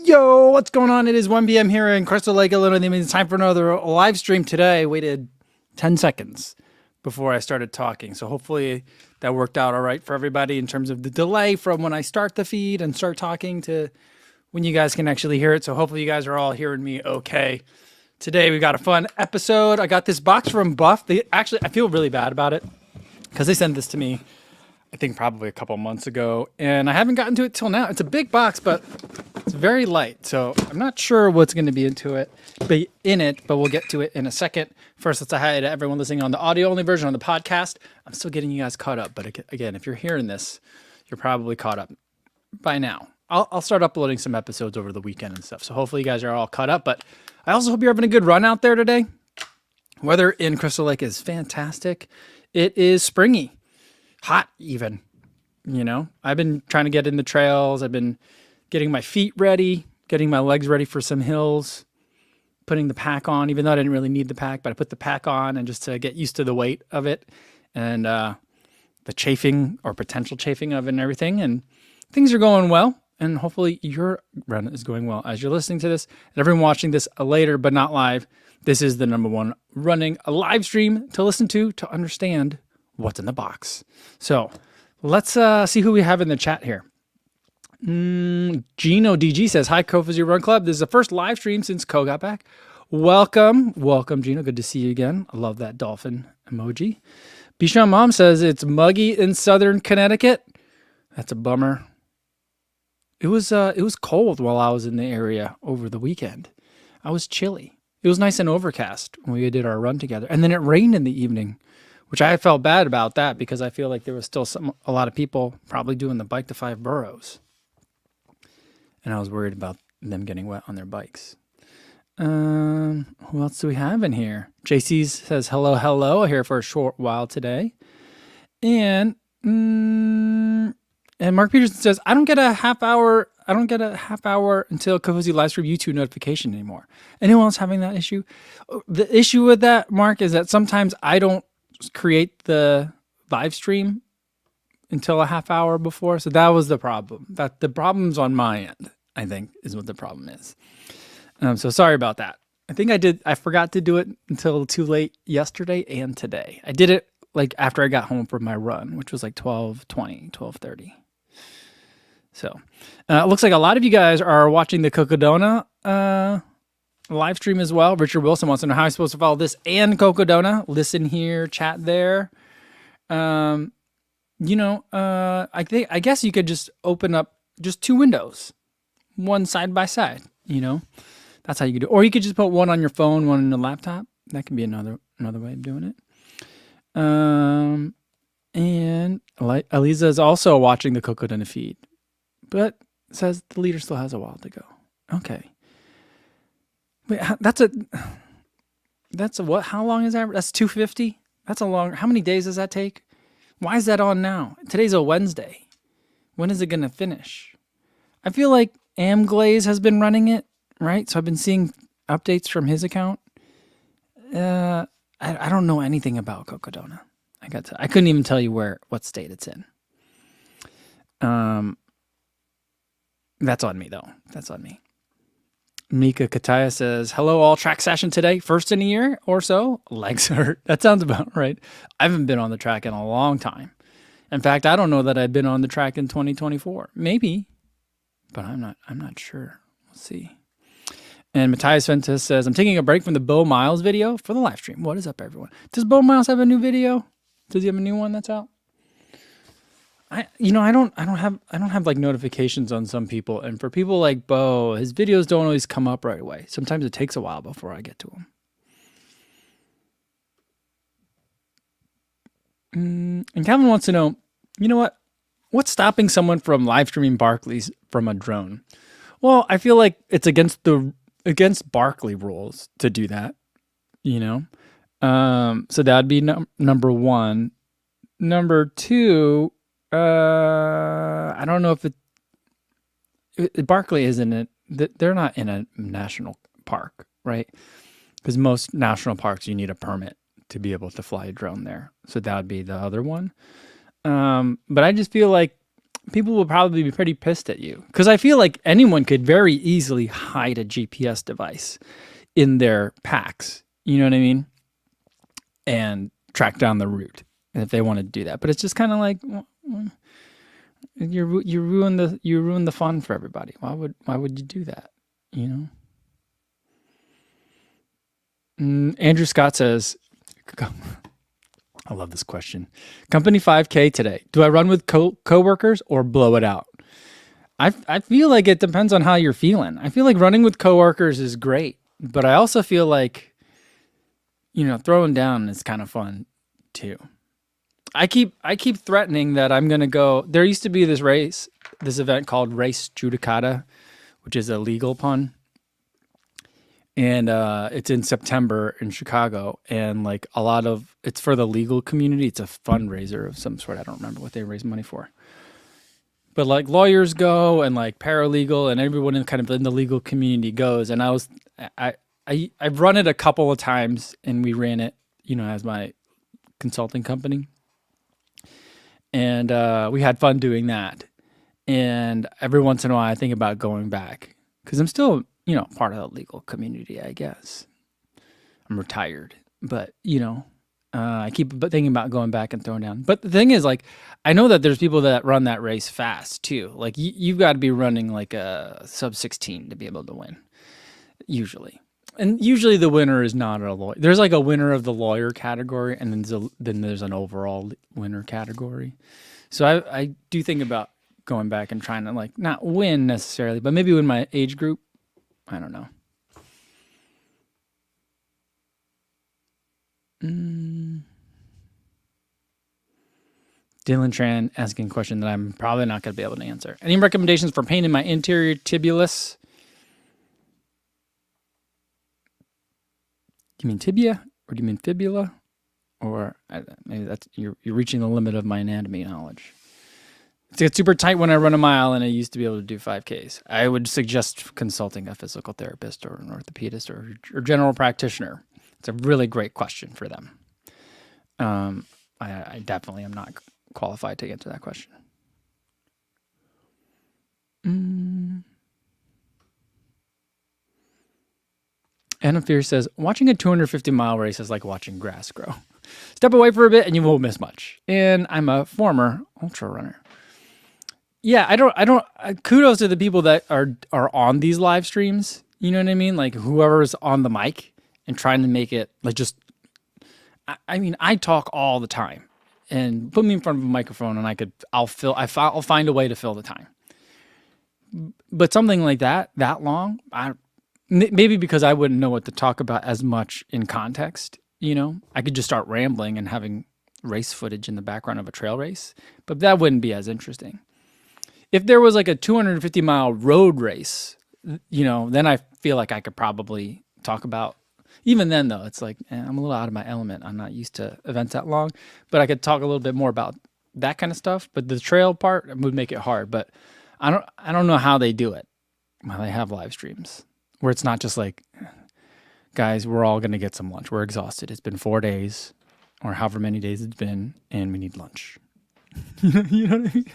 Yo, what's going on? It is 1 p.m. here in Crystal Lake, Illinois. It's time for another live stream today. I waited 10 seconds before I started talking. So hopefully that worked out all right for everybody in terms of the delay from when I start the feed and start talking to when you guys can actually hear it. So hopefully you guys are all hearing me okay. Today we got a fun episode. I got this box from Buff. I feel really bad about it because they sent this to me, I think probably a couple months ago, and I haven't gotten to it till now. It's a big box, but it's very light, so I'm not sure what's going to be in it, but we'll get to it in a second. First, let's say hi to everyone listening on the audio-only version on the podcast. I'm still getting you guys caught up, but again, if you're hearing this, you're probably caught up by now. I'll start uploading some episodes over the weekend and stuff, so hopefully you guys are all caught up, but I also hope you're having a good run out there today. Weather in Crystal Lake is fantastic. It is springy. Hot even, I've been trying to get in the trails. I've been getting my feet ready, getting my legs ready for some hills, putting the pack on, even though I didn't really need the pack, but I put the pack on and just to get used to the weight of it and the chafing or potential chafing of it and everything. And things are going well. And hopefully your run is going well as you're listening to this. And everyone watching this later, but not live, this is the number one running a live stream to listen to understand what's in the box. So let's see who we have in the chat here. Gino DG says, hi, Kofuzi Run Club. This is the first live stream since Ko got back. Welcome, Gino. Good to see you again. I love that dolphin emoji. Bichon Mom says, it's muggy in southern Connecticut. That's a bummer. It was cold while I was in the area over the weekend. I was chilly. It was nice and overcast when we did our run together. And then it rained in the evening, which I felt bad about that because I feel like there was still a lot of people probably doing the Bike to 5 boroughs. And I was worried about them getting wet on their bikes. Who else do we have in here? JC says, hello, here for a short while today. And Mark Peterson says, I don't get a half hour until Kofuzi live stream YouTube notification anymore. Anyone else having that issue? The issue with that, Mark, is that sometimes I don't create the live stream until a half hour before. So that was the problem. That the problem's on my end, I think, is what the problem is. So sorry about that. I forgot to do it until too late yesterday and today. I did it like after I got home from my run, which was like 12:30. So it looks like a lot of you guys are watching the Cocodona live stream as well. Richard Wilson wants to know how I'm supposed to follow this and Cocodona. Listen here, chat there. I guess you could just open up just two windows, one side by side. That's how you could do it. Or you could just put one on your phone, one on the laptop. That can be another way of doing it. And Aliza is also watching the Cocodona feed, but says the leader still has a while to go. Okay. Wait, that's a what? How long is that? That's 250? That's a long, how many days does that take? Why is that on now? Today's a Wednesday. When is it going to finish? I feel like Amglaze has been running it, right? So I've been seeing updates from his account. I don't know anything about Cocodona. I couldn't even tell you what state it's in. That's on me though. That's on me. Mika Kataya says, hello, all track session today. First in a year or so. Legs hurt. That sounds about right. I haven't been on the track in a long time. In fact, I don't know that I've been on the track in 2024. Maybe, but I'm not sure. We'll see. And Matthias Ventus says, I'm taking a break from the Bo Miles video for the live stream. What is up, everyone? Does Bo Miles have a new video? Does he have a new one that's out? I don't have like notifications on some people, and for people like Bo, his videos don't always come up right away. Sometimes it takes a while before I get to them. And Calvin wants to know, what's stopping someone from live streaming Barclays from a drone? Well, I feel like it's against Barkley rules to do that, so that'd be number one. Number two, I don't know if Barkley isn't it. They're not in a national park, right? Because most national parks, you need a permit to be able to fly a drone there. So that would be the other one. But I just feel like people will probably be pretty pissed at you because I feel like anyone could very easily hide a GPS device in their packs. You know what I mean? And track down the route if they want to do that. But it's just kind of like you ruin the fun for everybody. Why would you do that? You know. Andrew Scott says, I love this question. Company 5K today. Do I run with coworkers or blow it out? I feel like it depends on how you're feeling. I feel like running with coworkers is great, but I also feel like, throwing down is kind of fun too. I keep threatening that I'm going to go. There used to be this event called Race Judicata, which is a legal pun. And it's in September in Chicago, and like it's for the legal community. It's a fundraiser of some sort. I don't remember what they raise money for, but like lawyers go and like paralegal and everyone in the legal community goes. And I've run it a couple of times, and we ran it, as my consulting company, and we had fun doing that. And every once in a while, I think about going back because I'm still, part of the legal community, I guess. I'm retired, but, I keep thinking about going back and throwing down. But the thing is, like, I know that there's people that run that race fast, too. Like, you've got to be running, like, a sub-16 to be able to win, usually. And usually the winner is not a lawyer. There's, like, a winner of the lawyer category, and then there's an overall winner category. So I do think about going back and trying to, like, not win necessarily, but maybe win my age group. I don't know. Dylan Tran asking a question that I'm probably not going to be able to answer. Any recommendations for pain in my interior tibulus? Do you mean tibia or do you mean fibula? Or maybe that's you're reaching the limit of my anatomy knowledge. It gets super tight when I run a mile, and I used to be able to do 5Ks. I would suggest consulting a physical therapist or an orthopedist or general practitioner. It's a really great question for them. I definitely am not qualified to answer that question. Adam Fear says, watching a 250-mile race is like watching grass grow. Step away for a bit and you won't miss much. And I'm a former ultra runner. Yeah, I don't kudos to the people that are on these live streams. You know what I mean? Like whoever's on the mic and trying to make it like I mean, I talk all the time, and put me in front of a microphone and I'll find a way to fill the time. But something like that long, maybe because I wouldn't know what to talk about as much in context, I could just start rambling and having race footage in the background of a trail race, but that wouldn't be as interesting. If there was like a 250-mile road race, then I feel like I could probably talk about, even then though, it's like, I'm a little out of my element. I'm not used to events that long, but I could talk a little bit more about that kind of stuff. But the trail part would make it hard, but I don't know how they do it. Well, they have live streams where it's not just like, guys, we're all going to get some lunch. We're exhausted. It's been 4 days or however many days it's been, and we need lunch. You know what I mean?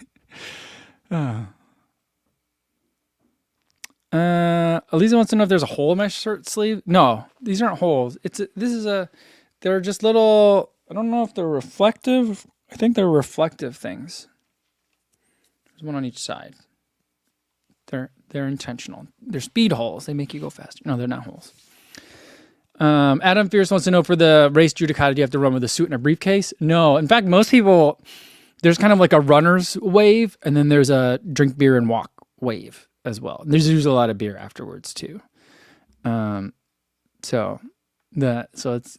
Elisa wants to know if there's a hole in my shirt sleeve. No, these aren't holes. They're just little, I don't know if they're reflective. I think they're reflective things. There's one on each side. They're intentional. They're speed holes. They make you go faster. No, they're not holes. Adam Fierce wants to know, for the race Judicata, do you have to run with a suit and a briefcase? No. In fact, most people, there's kind of like a runner's wave, and then there's a drink beer and walk wave as well. There's usually a lot of beer afterwards too. So it's,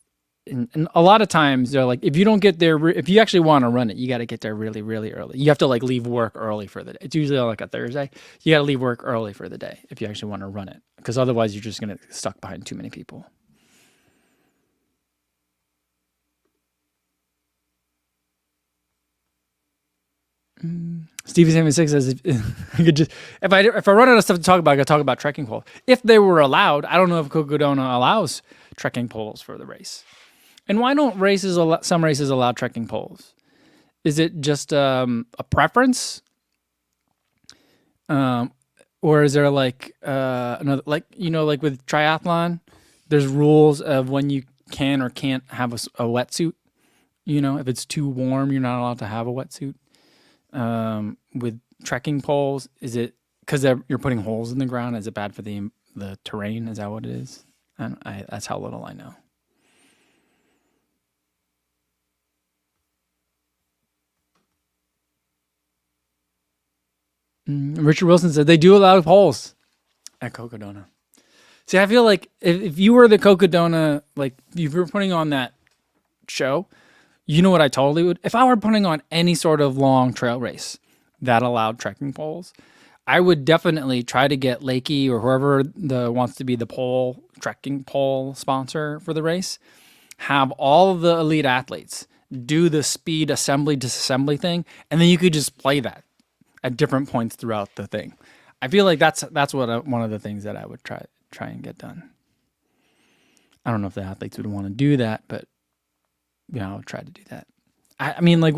and a lot of times they're like, if you don't get there, if you actually want to run it, you got to get there really, really early. You have to like leave work early for the day. It's usually like a Thursday. You got to leave work early for the day if you actually want to run it, because otherwise you're just going to get stuck behind too many people. Stevie76 says, if I run out of stuff to talk about, I got to talk about trekking poles. If they were allowed, I don't know if Cocodona allows trekking poles for the race. And why don't some races allow trekking poles? Is it just a preference? Um, or is there like another, like, like with triathlon, there's rules of when you can or can't have a wetsuit. If it's too warm, you're not allowed to have a wetsuit. With trekking poles, is it because you're putting holes in the ground? Is it bad for the terrain? Is that what it is? That's how little I know. Richard Wilson said they do allow poles at Cocodona. See, I feel like if you were the Cocodona, like if you were putting on that show, you know what I totally would? If I were putting on any sort of long trail race that allowed trekking poles, I would definitely try to get Lakey or whoever wants to be the trekking pole sponsor for the race, have all of the elite athletes do the speed assembly disassembly thing, and then you could just play that at different points throughout the thing. I feel like that's what one of the things that I would try and get done. I don't know if the athletes would want to do that, but I would try to do that. I mean, like,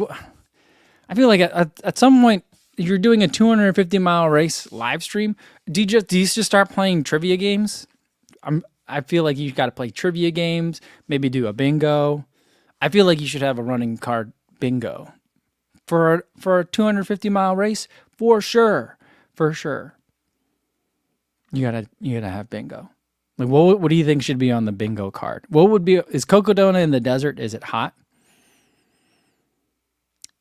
I feel like at some point you're doing a 250-mile race live stream. Do you just start playing trivia games? I feel like you got to play trivia games. Maybe do a bingo. I feel like you should have a running card bingo for a 250-mile race for sure. For sure. You gotta have bingo. Like, what do you think should be on the bingo card? Is Cocodona in the desert? Is it hot?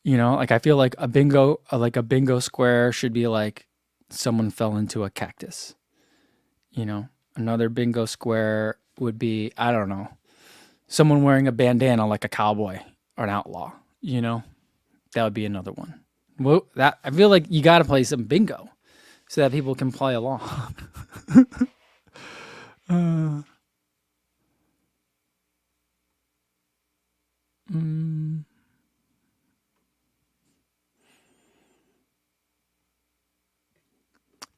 Like I feel like a bingo square should be like someone fell into a cactus. Another bingo square would be, I don't know, someone wearing a bandana like a cowboy or an outlaw. That would be another one. Well, I feel like you got to play some bingo so that people can play along.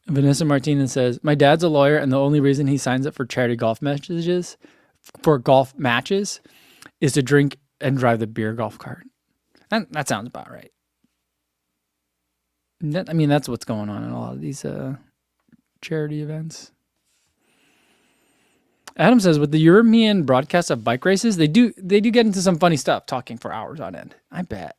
Vanessa Martinez says, my dad's a lawyer, and the only reason he signs up for charity golf matches is to drink and drive the beer golf cart. That sounds about right. That's what's going on in a lot of these charity events. Adam says, with the European broadcast of bike races, they do get into some funny stuff, talking for hours on end. I bet.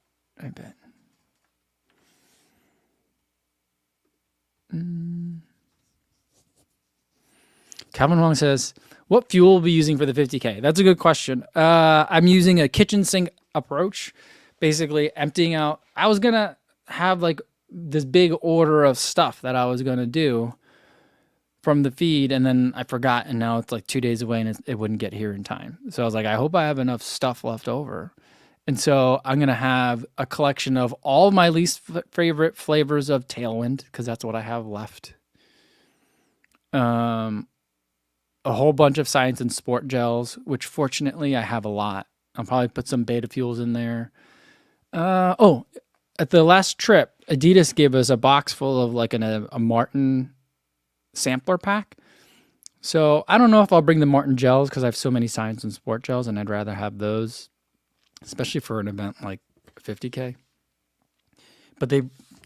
Calvin Wong says, what fuel will be using for the 50K? That's a good question. I'm using a kitchen sink approach, basically emptying out. I was going to have like this big order of stuff that I was going to do from the feed, and then I forgot, and now it's like 2 days away, and it wouldn't get here in time. So I was like, I hope I have enough stuff left over. And so I'm going to have a collection of all my least favorite flavors of Tailwind, because that's what I have left. A whole bunch of Science and Sport gels, which fortunately I have a lot. I'll probably put some Beta Fuels in there. At the last trip, Adidas gave us a box full of like a Martin sampler pack. So I don't know if I'll bring the Martin gels because I have so many Science and Sport gels, and I'd rather have those, especially for an event like 50K. But they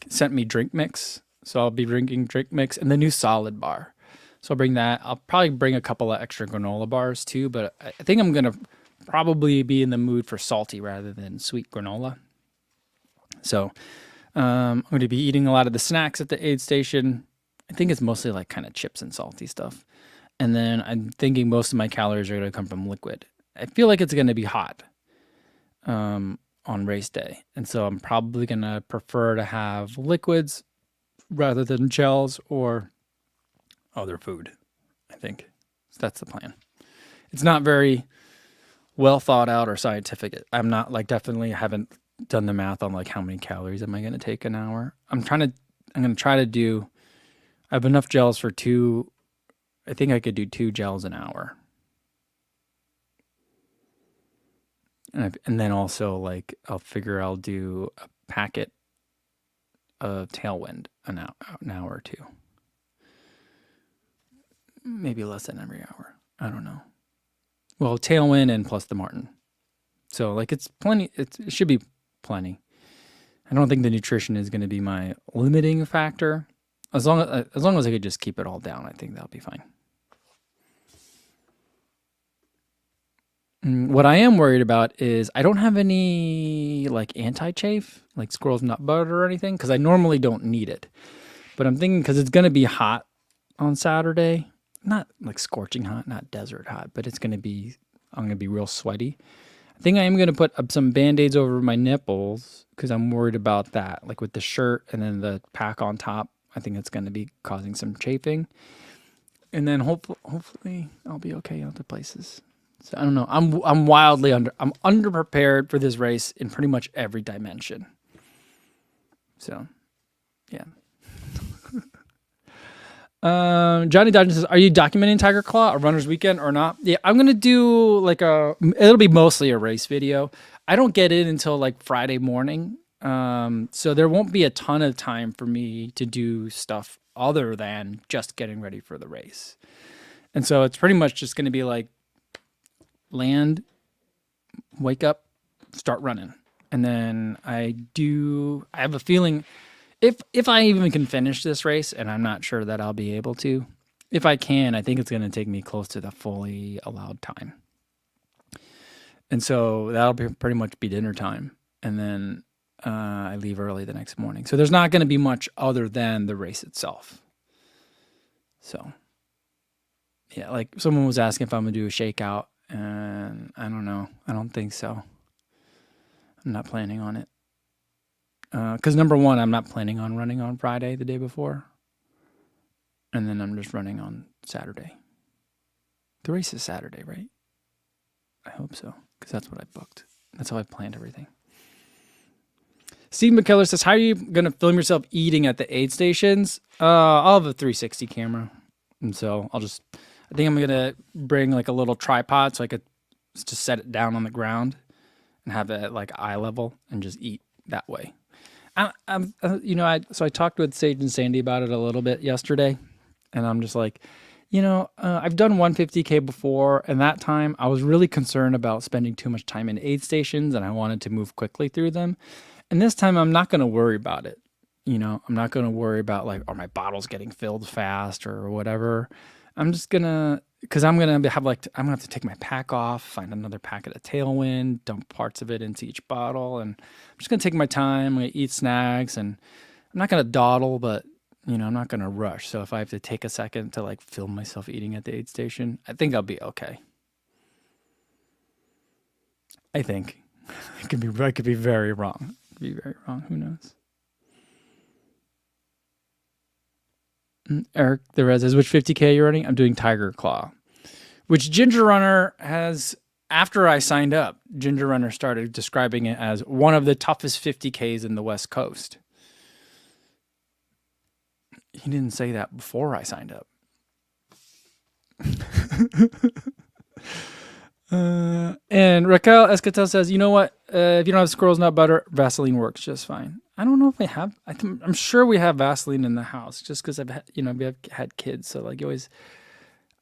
sent me drink mix, so I'll be drinking drink mix and the new Solid bar. So I'll bring that. I'll probably bring a couple of extra granola bars too, but I think I'm going to probably be in the mood for salty rather than sweet granola. So I'm going to be eating a lot of the snacks at the aid station. I think it's mostly like kind of chips and salty stuff. And then I'm thinking most of my calories are going to come from liquid. I feel like it's going to be hot on race day. And so I'm probably going to prefer to have liquids rather than gels or other food, I think. So that's the plan. It's not very well thought out or scientific. I'm not like, definitely haven't done the math on like how many calories am I going to take an hour. I'm going to try to do, I have enough gels for I think I could do 2 gels an hour. And then also like, I'll do a packet of Tailwind an hour or two. Maybe less than every hour. I don't know. Well, Tailwind and plus the Martin. So like it's plenty. It should be plenty. I don't think the nutrition is going to be my limiting factor. as long as I could just keep it all down, I think that'll be fine. What I am worried about is I don't have any like anti-chafe, like squirrel's nut butter or anything, because I normally don't need it. But I'm thinking because it's gonna be hot on Saturday, not like scorching hot, not desert hot, but I'm gonna be real sweaty. I think I am gonna put up some band-aids over my nipples because I'm worried about that, like with the shirt and then the pack on top. I think it's gonna be causing some chafing, and then hopefully I'll be okay other places. So I don't know. I'm underprepared for this race in pretty much every dimension. So yeah. Johnny Dodgen says, "Are you documenting Tiger Claw, a runner's weekend or not?" Yeah, I'm gonna do like it'll be mostly a race video. I don't get in until like Friday morning, so there won't be a ton of time for me to do stuff other than just getting ready for the race. And so it's pretty much just gonna be like land, wake up, start running, and then I have a feeling. If I even can finish this race, and I'm not sure that I'll be able to, if I can, I think it's going to take me close to the fully allowed time. And so that'll pretty much be dinner time. And then I leave early the next morning. So there's not going to be much other than the race itself. So, yeah, like someone was asking if I'm going to do a shakeout, and I don't know. I don't think so. I'm not planning on it. Because number one, I'm not planning on running on Friday the day before. And then I'm just running on Saturday. The race is Saturday, right? I hope so, because that's what I booked. That's how I planned everything. Steve McKellar says, "How are you going to film yourself eating at the aid stations?" I'll have a 360 camera. And so I think I'm going to bring like a little tripod so I could just set it down on the ground and have it at like eye level and just eat that way. So I talked with Sage and Sandy about it a little bit yesterday, and I'm just like, I've done 150K before, and that time I was really concerned about spending too much time in aid stations, and I wanted to move quickly through them. And this time I'm not going to worry about it. I'm not going to worry about like, are my bottles getting filled fast or whatever. I'm just gonna, because I'm gonna have to take my pack off, find another pack at a Tailwind, dump parts of it into each bottle, and I'm just gonna take my time. I'm gonna eat snacks, and I'm not gonna dawdle, but I'm not gonna rush. So if I have to take a second to like film myself eating at the aid station, I think I'll be okay. I think I could be very wrong. Be very wrong. Who knows? Eric the Red says, "Which 50K you're running?" I'm doing Tiger Claw, which Ginger Runner has, after I signed up, Ginger Runner started describing it as one of the toughest 50Ks in the West Coast. He didn't say that before I signed up. And Raquel Escatel says, "You know what? If you don't have squirrel's nut butter, Vaseline works just fine." I don't know if we have. I'm sure we have Vaseline in the house, just because we have had kids, so like you always.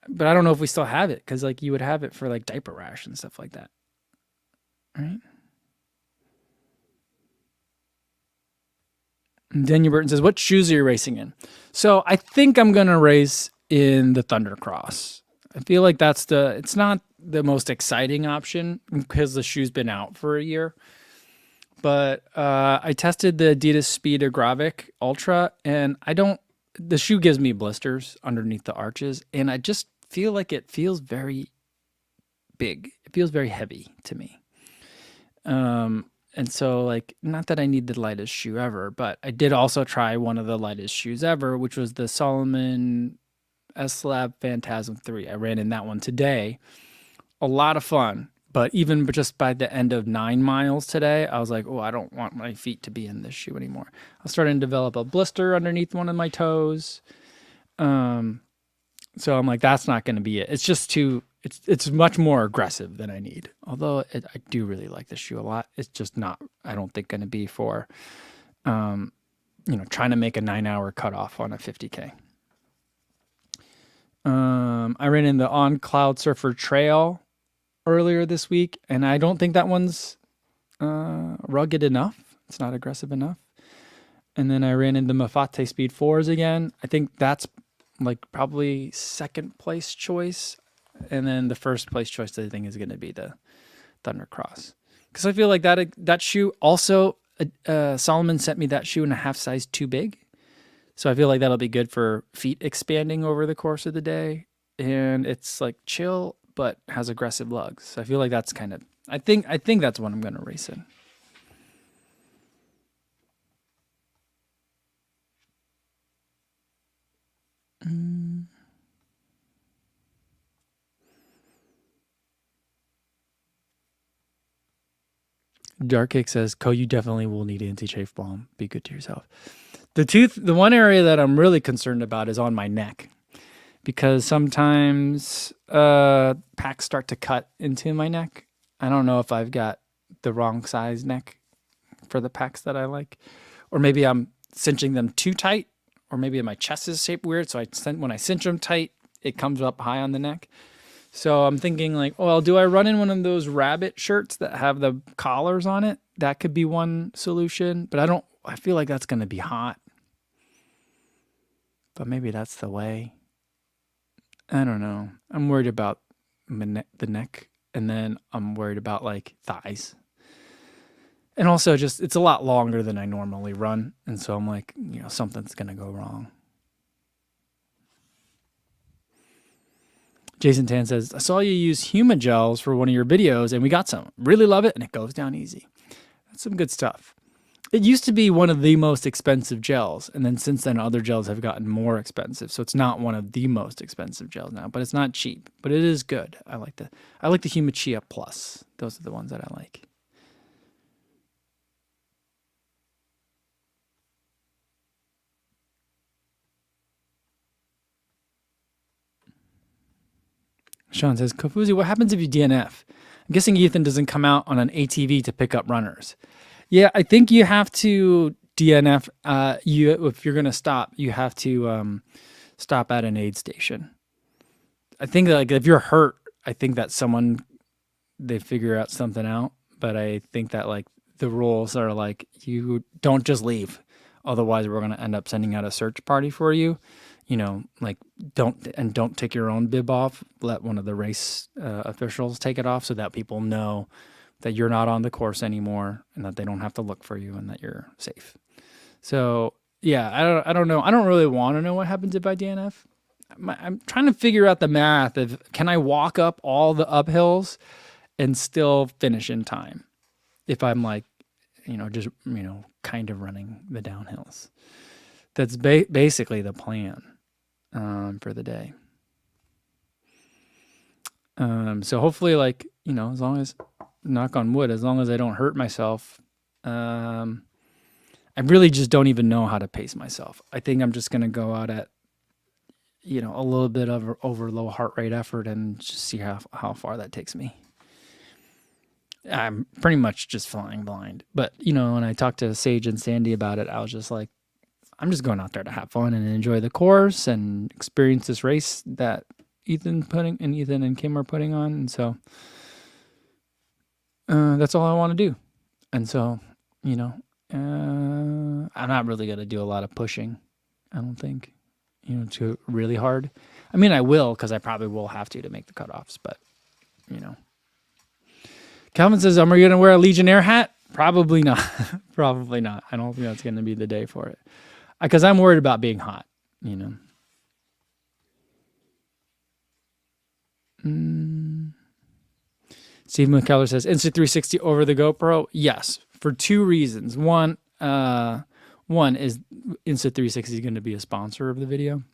But I don't know if we still have it, because like you would have it for like diaper rash and stuff like that, right? And Daniel Burton says, "What shoes are you racing in?" So I think I'm gonna race in the Thundercross. I feel like it's not the most exciting option because the shoe's been out for a year. But I tested the Adidas Speed Agravic Ultra, and the shoe gives me blisters underneath the arches, and I just feel like it feels very big. It feels very heavy to me. And so like, not that I need the lightest shoe ever, but I did also try one of the lightest shoes ever, which was the Salomon S-Lab Phantasm 3. I ran in that one today. A lot of fun. But even just by the end of 9 miles today, I was like, oh, I don't want my feet to be in this shoe anymore. I was starting to develop a blister underneath one of my toes. So I'm like, that's not going to be it. It's just it's much more aggressive than I need. Although I do really like this shoe a lot. It's just not, I don't think, going to be for, trying to make a 9-hour cutoff on a 50K. I ran in the On Cloud Surfer Trail earlier this week, and I don't think that one's rugged enough. It's not aggressive enough. And then I ran into Mafate Speed 4s again. I think that's like probably second place choice. And then the first place choice, I think, is going to be the Thunder Cross. Because I feel like that shoe also, Solomon sent me that shoe in a half size too big. So I feel like that'll be good for feet expanding over the course of the day. And it's like chill, but has aggressive lugs. So I feel like that's kind of, I think that's what I'm going to race in. Dark Cake says, "Co, you definitely will need anti-chafe balm. Be good to yourself." The one area that I'm really concerned about is on my neck, because sometimes packs start to cut into my neck. I don't know if I've got the wrong size neck for the packs that I like, or maybe I'm cinching them too tight, or maybe my chest is shaped weird. So when I cinch them tight, it comes up high on the neck. So I'm thinking like, well, do I run in one of those rabbit shirts that have the collars on it? That could be one solution, but I feel like that's going to be hot. But maybe that's the way. I don't know. I'm worried about the neck, and then I'm worried about like thighs. And also just, it's a lot longer than I normally run. And so I'm like, something's going to go wrong. Jason Tan says, I saw you use Huma gels for one of your videos and we got some. Really love it, and it goes down easy. That's some good stuff. It used to be one of the most expensive gels, and then since then other gels have gotten more expensive. So it's not one of the most expensive gels now, but it's not cheap. But it is good. I like the Huma Chia Plus. Those are the ones that I like. Sean says, Kofuzi, what happens if you DNF? I'm guessing Ethan doesn't come out on an ATV to pick up runners. Yeah, I think you have to DNF. If you're going to stop, you have to stop at an aid station. I think that, like, if you're hurt, I think that they figure out something out. But I think that like the rules are like, you don't just leave. Otherwise, we're going to end up sending out a search party for you. Like don't take your own bib off. Let one of the race officials take it off so that people know that you're not on the course anymore and that they don't have to look for you and that you're safe. So yeah, I don't know. I don't really want to know what happens if I DNF. I'm trying to figure out the math of, can I walk up all the uphills and still finish in time if I'm like, just, kind of running the downhills. That's basically the plan for the day. So hopefully, like, as long as, knock on wood, as long as I don't hurt myself, I really just don't even know how to pace myself. I think I'm just going to go out at, a little bit of over low heart rate effort and just see how far that takes me. I'm pretty much just flying blind. But, when I talked to Sage and Sandy about it, I was just like, I'm just going out there to have fun and enjoy the course and experience this race that Ethan and Kim are putting on. And so that's all I want to do. And so, I'm not really going to do a lot of pushing, I don't think, too really hard. I mean, I will, because I probably will have to make the cutoffs, but, Calvin says, are you going to wear a Legionnaire hat? Probably not. Probably not. I don't think that's going to be the day for it. Because I'm worried about being hot, Steve McKellar says, Insta360 over the GoPro? Yes, for two reasons. One is Insta360 is going to be a sponsor of the video.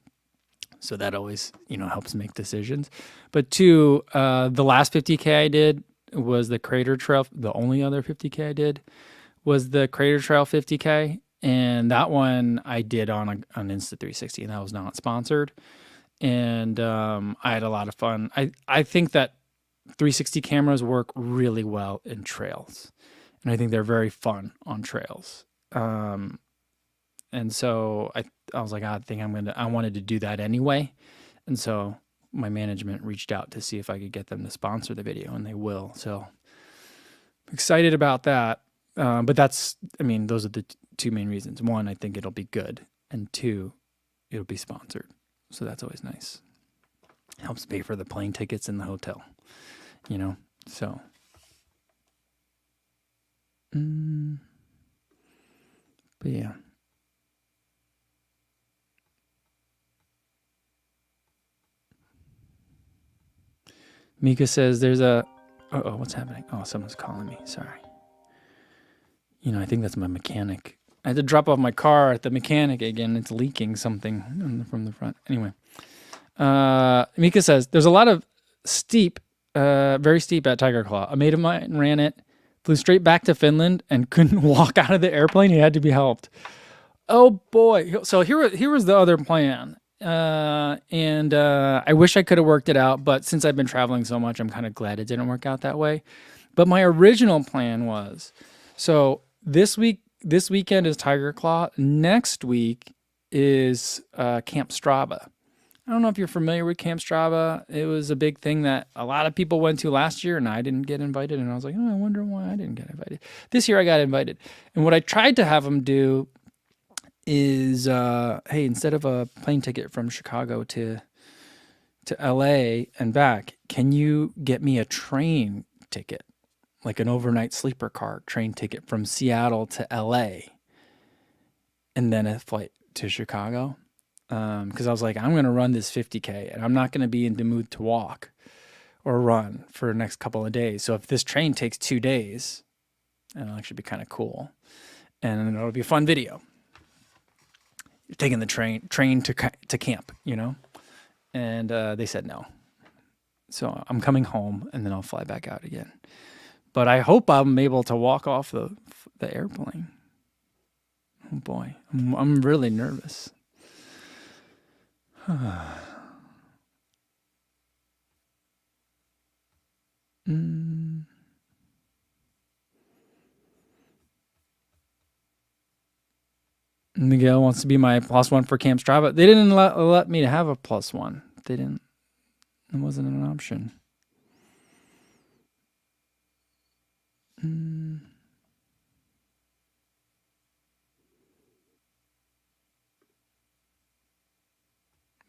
So that always, helps make decisions. But two, the last 50K I did was the Crater Trail. The only other 50K I did was the Crater Trail 50K. And that one I did on Insta360, and that was not sponsored. And I had a lot of fun. I think that 360 cameras work really well in trails, and I think they're very fun on trails. And so I was like, I wanted to do that anyway. And so my management reached out to see if I could get them to sponsor the video, and they will. So I'm excited about that. But those are the two main reasons. One, I think it'll be good. And two, it'll be sponsored. So that's always nice. Helps pay for the plane tickets and the hotel, so. But yeah. Mika says there's a... Uh-oh, what's happening? Oh, someone's calling me. Sorry. I think that's my mechanic. I had to drop off my car at the mechanic again. It's leaking something from the front. Anyway. Mika says, there's a lot of very steep at Tiger Claw. A mate of mine ran it, flew straight back to Finland, and couldn't walk out of the airplane. He had to be helped. Oh, boy. So here was the other plan. And I wish I could have worked it out, but since I've been traveling so much, I'm kind of glad it didn't work out that way. But my original plan was, so this weekend is Tiger Claw. Next week is Camp Strava. I don't know if you're familiar with Camp Strava. It was a big thing that a lot of people went to last year, and I didn't get invited. And I was like, oh, I wonder why I didn't get invited. This year I got invited. And what I tried to have them do is, hey, instead of a plane ticket from Chicago to LA and back, can you get me a train ticket, like an overnight sleeper car train ticket from Seattle to LA, and then a flight to Chicago? Because I was like, I'm going to run this 50K, and I'm not going to be in the mood to walk or run for the next couple of days. So if this train takes 2 days, it'll actually be kind of cool, and it'll be a fun video. You're taking the train to camp, and they said no. So I'm coming home, and then I'll fly back out again. But I hope I'm able to walk off the airplane. Oh boy, I'm really nervous. Miguel wants to be my +1 for Camp Strava. They didn't let me have a +1. They didn't. It wasn't an option.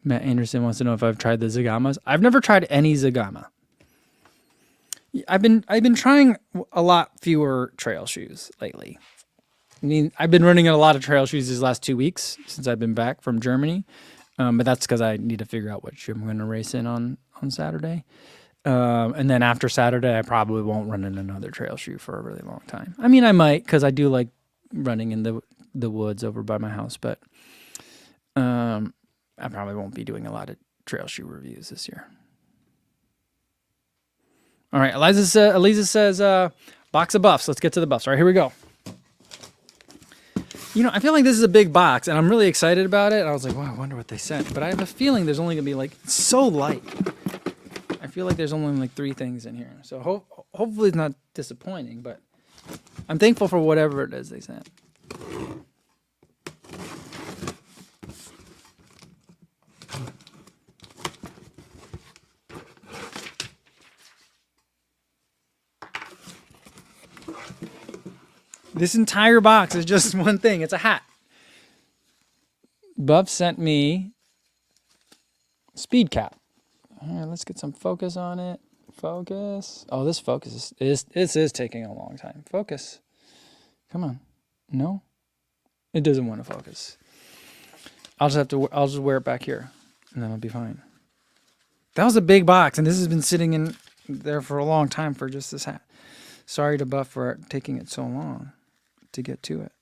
Matt Anderson wants to know if I've tried the Zagamas. I've never tried any Zagama. I've been trying a lot fewer trail shoes lately. I mean, I've been running a lot of trail shoes these last 2 weeks since I've been back from Germany. But that's because I need to figure out what shoe I'm going to race in on Saturday. And then after Saturday, I probably won't run in another trail shoe for a really long time. I mean, I might, because I do like running in the woods over by my house, but I probably won't be doing a lot of trail shoe reviews this year. All right, Eliza says, box of buffs. Let's get to the buffs. All right, here we go. I feel like this is a big box, and I'm really excited about it. And I was like, wow, I wonder what they sent. But I have a feeling there's only going to be, it's so light. I feel like there's only 3 things in here. So hopefully it's not disappointing, but I'm thankful for whatever it is they sent. This entire box is just one thing. It's a hat. Buff sent me Speed Cap. All right, let's get some focus on it. Focus. Oh, this focus is taking a long time. Focus. Come on. No? It doesn't want to focus. I'll just wear it back here, and then I'll be fine. That was a big box, and this has been sitting in there for a long time for just this hat. Sorry to Buff for taking it so long to get to it.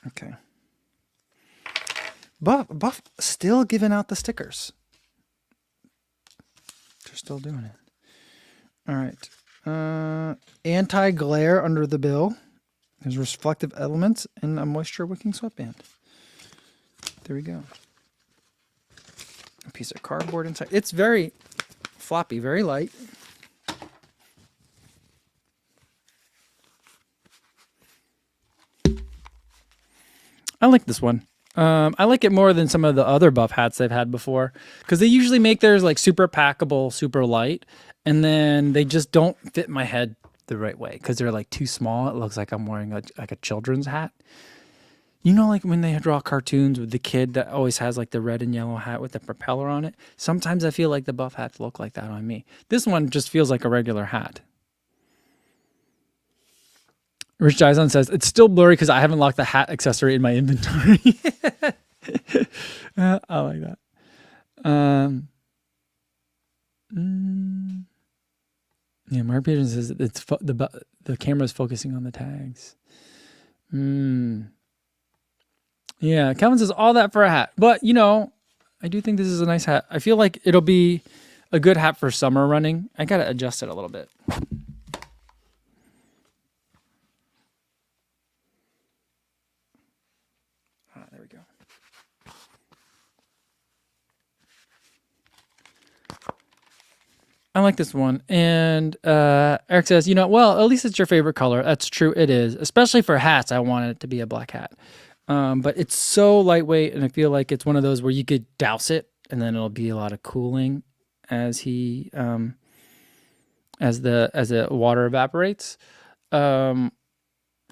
Okay. Buff still giving out the stickers. They're still doing it. All right. Anti-glare under the bill. There's reflective elements and a moisture wicking sweatband. There we go. A piece of cardboard inside. It's very floppy, very light. I like this one. I like it more than some of the other Buff hats they've had before, because they usually make theirs super packable, super light, and then they just don't fit my head the right way because they're like too small. It looks like I'm wearing like a children's hat. You know, like when they draw cartoons with the kid that always has like the red and yellow hat with the propeller on it. Sometimes I feel like the buff hats look like that on me. This one just feels like a regular hat. Rich Jason says, it's still blurry because I haven't locked the hat accessory in my inventory. I like that. Yeah, Mark Peterson says it's the camera's focusing on the tags. Yeah, Calvin says all that for a hat. But, you know, I do think this is a nice hat. I feel like it'll be a good hat for summer running. I got to adjust it a little bit. There we go. I like this one. And Eric says, you know, well, at least it's your favorite color. That's true. It is. Especially for hats. I want it to be a black hat. But it's so lightweight, and I feel like it's one of those where you could douse it, and then it'll be a lot of cooling as the water evaporates.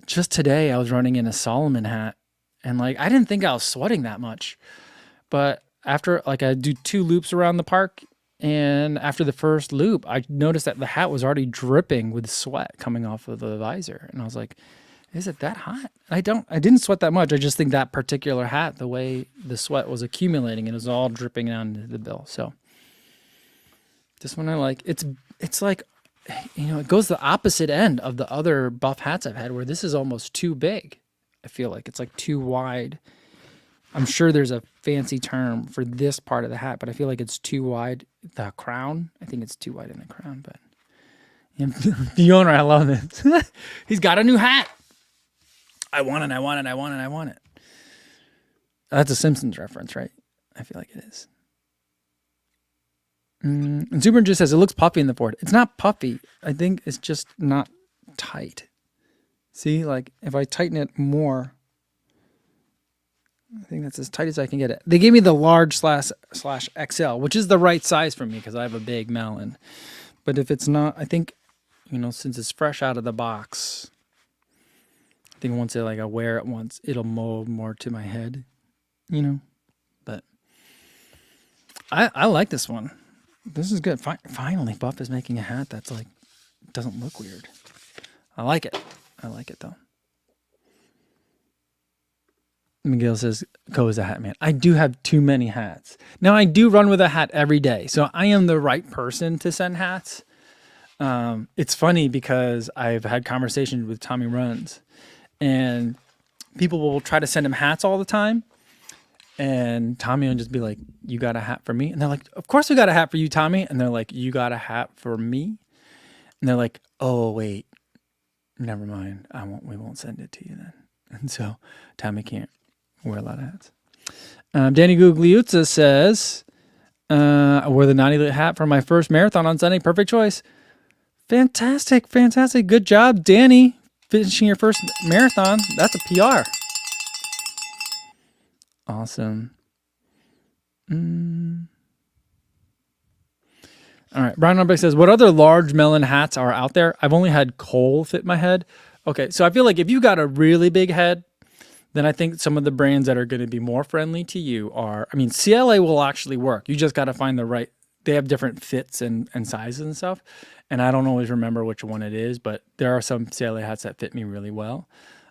Just today, I was running in a Salomon hat, and like I didn't think I was sweating that much, but after like I do 2 loops around the park, and after the first loop, I noticed that the hat was already dripping with sweat coming off of the visor, and I was like, is it that hot? I didn't sweat that much. I just think that particular hat, the way the sweat was accumulating, it was all dripping down into the bill. So this one I like. It's like, you know, it goes the opposite end of the other buff hats I've had where this is almost too big. I feel like it's like too wide. I'm sure there's a fancy term for this part of the hat, but I feel like it's too wide. The crown, I think it's too wide in the crown, but the owner, I love this. He's got a new hat. I want it. That's a Simpsons reference, right? I feel like it is. And Super just says, it looks puffy in the Ford. It's not puffy. I think it's just not tight. See, like if I tighten it more, I think that's as tight as I can get it. They gave me the large slash XL, which is the right size for me because I have a big melon. But if it's not, I think, you know, since it's fresh out of the box, I think once I wear it once, it'll mold more to my head, you know. But I like this one. This is good. Finally, Buff is making a hat that's like doesn't look weird. I like it. I like it though. Miguel says, "Go as a hat man." I do have too many hats. Now I do run with a hat every day, so I am the right person to send hats. It's funny because I've had conversations with Tommy Runs. And people will try to send him hats all the time. And Tommy will just be like, you got a hat for me? And they're like, of course we got a hat for you, Tommy. And they're like, you got a hat for me? And they're like, oh, wait, never mind. We won't send it to you then. And so Tommy can't wear a lot of hats. Danny Gugliuzza says, I wore the Naughty Lit hat for my first marathon on Sunday. Perfect choice. Fantastic. Good job, Danny. Finishing your first marathon. That's a PR. Awesome. All right. Brian Norbeck says, what other large melon hats are out there? I've only had Cole fit my head. Okay. So I feel like if you got a really big head, then I think some of the brands that are going to be more friendly to you are, I mean, CLA will actually work. You just got to find the right, they have different fits and sizes and stuff. And I don't always remember which one it is, but there are some CLA hats that fit me really well.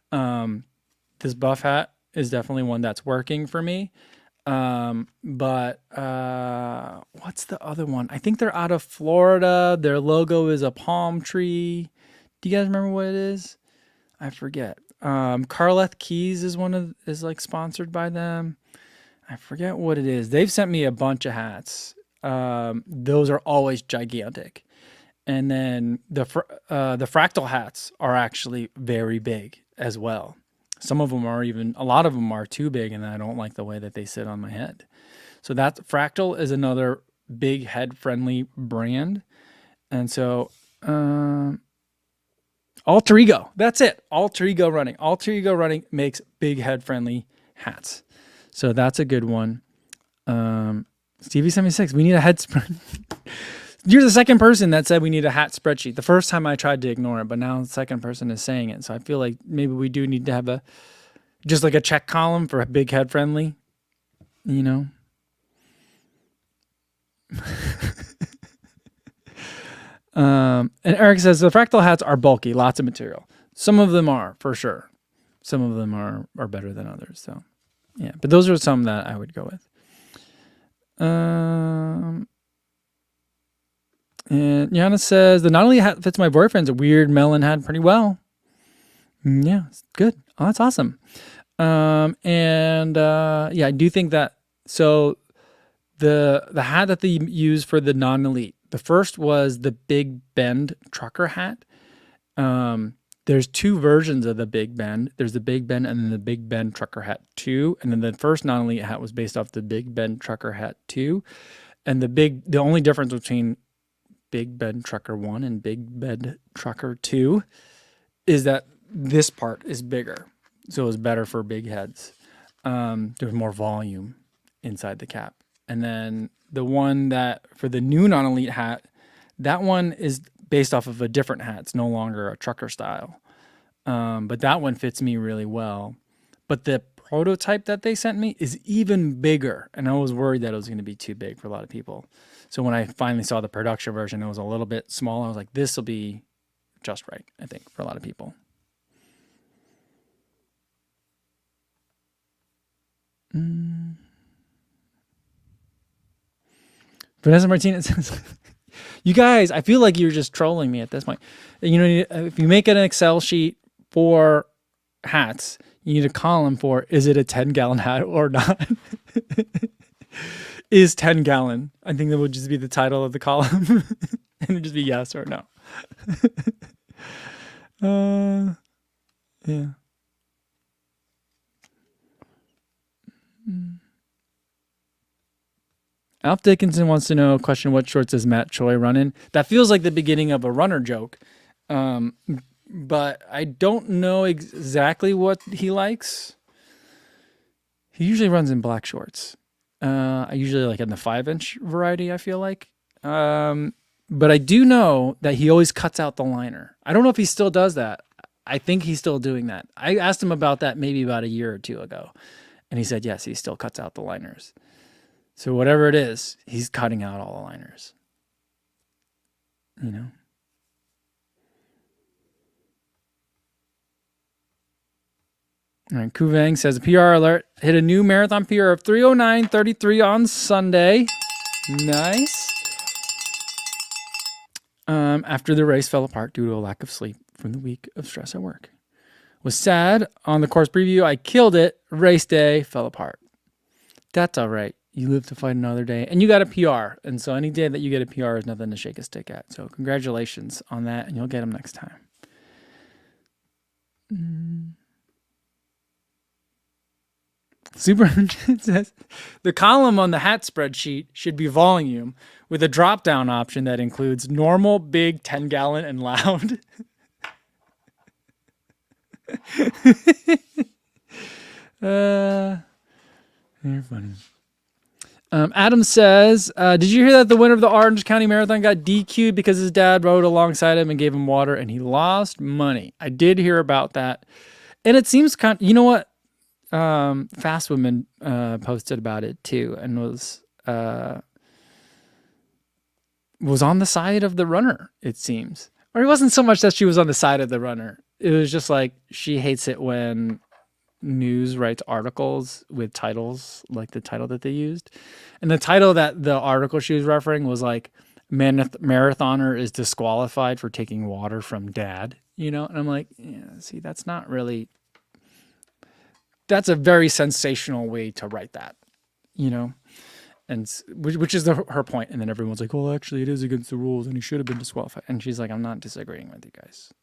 This buff hat is definitely one that's working for me. But what's the other one? I think they're out of Florida. Their logo is a palm tree. Do you guys remember what it is? I forget. Carleth Keys is like sponsored by them. I forget what it is. They've sent me a bunch of hats. Those are always gigantic. And then the fractal hats are actually very big as well. Some of them are a lot of them are too big, and I don't like the way that they sit on my head. So that Fractal is another big head-friendly brand. And so Alter Ego, that's it. Alter Ego Running. Alter Ego Running makes big head-friendly hats. So that's a good one. Stevie76, we need a head sprint. You're the second person that said we need a hat spreadsheet. The first time I tried to ignore it, but now the second person is saying it. So I feel like maybe we do need to have just like a check column for a big head friendly, you know? And Eric says the fractal hats are bulky, lots of material. Some of them are, for sure. Some of them are better than others. So, yeah. But those are some that I would go with. And Yana says the not only hat fits my boyfriend's a weird melon hat pretty well. Yeah, good. Oh, that's awesome. Yeah, I do think that. So the hat that they use for the non-elite, the first was the Big Bend trucker hat. There's two versions of the Big Bend. There's the Big Bend and then the Big Bend trucker hat 2. And then the first non-elite hat was based off the Big Bend trucker hat 2. And the only difference between Big Bend trucker 1 and Big Bend trucker 2 is that this part is bigger. So it's better for big heads. There's more volume inside the cap. And then the one that for the new non-elite hat, that one is based off of a different hat. It's no longer a trucker style. But that one fits me really well. But the prototype that they sent me is even bigger. And I was worried that it was going to be too big for a lot of people. So when I finally saw the production version, it was a little bit small. I was like, this will be just right, I think, for a lot of people. Vanessa Martinez says, you guys, I feel like you're just trolling me at this point. You know, if you make an Excel sheet for hats, you need a column for, is it a 10-gallon hat or not? Is 10 gallon. I think that would just be the title of the column. And it'd just be yes or no. Yeah. Alf Dickinson wants to know, question, what shorts does Matt Choi run in? That feels like the beginning of a runner joke. But I don't know exactly what he likes. He usually runs in black shorts. I usually like in the 5-inch variety, I feel like. But I do know that he always cuts out the liner. I don't know if he still does that. I think he's still doing that. I asked him about that maybe about a year or two ago. And he said, yes, he still cuts out the liners. So whatever it is, he's cutting out all the liners. You know? All right, Kuvang says, PR alert, hit a new marathon PR of 3:09:33 on Sunday. Nice. After the race fell apart due to a lack of sleep from the week of stress at work. Was sad. On the course preview, I killed it. Race day fell apart. That's all right. You live to fight another day. And you got a PR. And so any day that you get a PR is nothing to shake a stick at. So congratulations on that, and you'll get them next time. Super says the column on the hat spreadsheet should be volume with a drop-down option that includes normal, big, 10-gallon, and loud. You're funny. Adam says, did you hear that the winner of the Orange County Marathon got DQ'd because his dad rode alongside him and gave him water and he lost money? I did hear about that. And it seems kind of, you know what? Fast Women posted about it too and was on the side of the runner, it seems. Or it wasn't so much that she was on the side of the runner. It was just like she hates it when news writes articles with titles like the title that they used. And the title that the article she was referring was like, marathoner is disqualified for taking water from dad, you know? And I'm like, yeah, see, that's not really... That's a very sensational way to write that, you know, and which is her point. And then everyone's like, well, actually it is against the rules and he should have been disqualified. And she's like, I'm not disagreeing with you guys.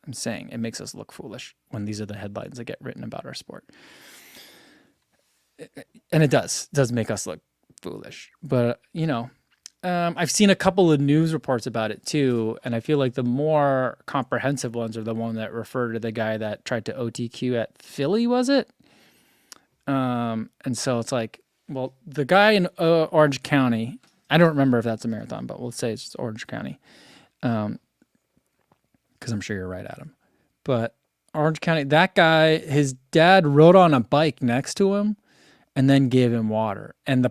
I'm saying it makes us look foolish when these are the headlines that get written about our sport. And it does make us look foolish, but you know, I've seen a couple of news reports about it too. And I feel like the more comprehensive ones are the one that refer to the guy that tried to OTQ at Philly, was it? And so it's like, well, the guy in Orange County, I don't remember if that's a marathon, but we'll say it's Orange County. Because I'm sure you're right, Adam. But Orange County, that guy, his dad rode on a bike next to him and then gave him water. And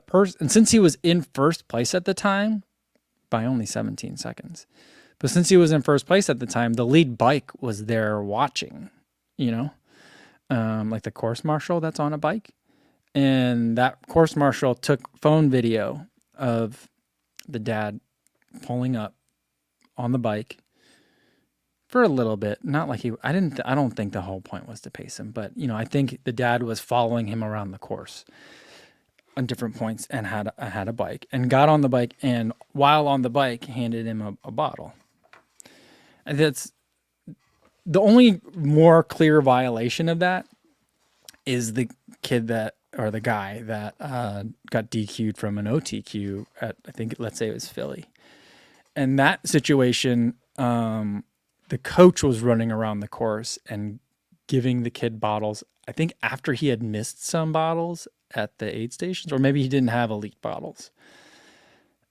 since he was in first place at the time, by only 17 seconds, but since he was in first place at the time, the lead bike was there watching, like the course marshal that's on a bike. And that course marshal took phone video of the dad pulling up on the bike for a little bit. Not like I don't think the whole point was to pace him, but I think the dad was following him around the course on different points and had a bike and got on the bike, and while on the bike handed him a bottle. And that's the only more clear violation of that is the guy that got DQ'd from an OTQ at, I think, let's say it was Philly. And that situation, the coach was running around the course and giving the kid bottles, I think after he had missed some bottles at the aid stations, or maybe he didn't have elite bottles.